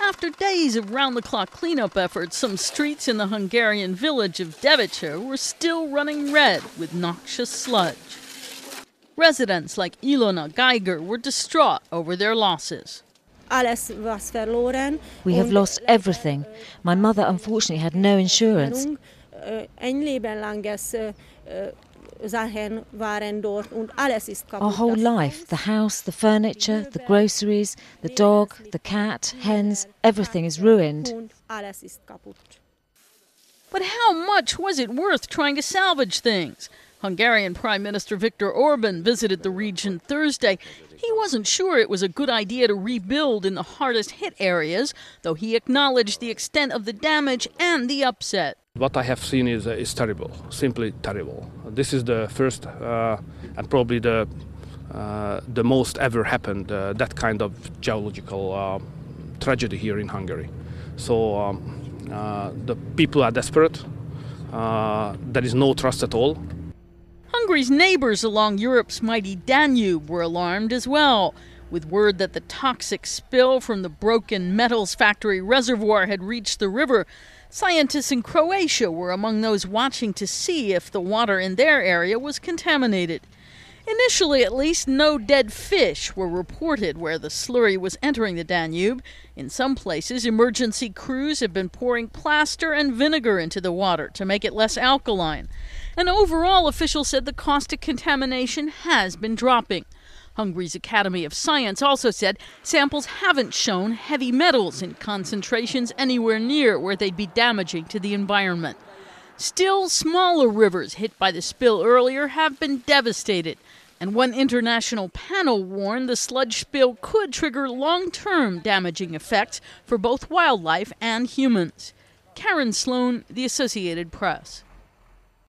After days of round-the-clock cleanup efforts, some streets in the Hungarian village of Device were still running red with noxious sludge. Residents like Ilona Geiger were distraught over their losses. We have lost everything. My mother unfortunately had no insurance. Our whole life, the house, the furniture, the groceries, the dog, the cat, hens, everything is ruined. But how much was it worth trying to salvage things? Hungarian Prime Minister Viktor Orban visited the region Thursday. He wasn't sure it was a good idea to rebuild in the hardest hit areas, though he acknowledged the extent of the damage and the upset. What I have seen is terrible, simply terrible. This is the first and probably the most ever happened, that kind of geological tragedy here in Hungary. So the people are desperate. There is no trust at all. Hungary's neighbors along Europe's mighty Danube were alarmed as well, with word that the toxic spill from the broken metals factory reservoir had reached the river. Scientists in Croatia were among those watching to see if the water in their area was contaminated. Initially, at least, no dead fish were reported where the slurry was entering the Danube. In some places, emergency crews have been pouring plaster and vinegar into the water to make it less alkaline. And overall, officials said the cost of contamination has been dropping. Hungary's Academy of Science also said samples haven't shown heavy metals in concentrations anywhere near where they'd be damaging to the environment. Still, smaller rivers hit by the spill earlier have been devastated. And one international panel warned the sludge spill could trigger long-term damaging effects for both wildlife and humans. Karen Sloan, The Associated Press.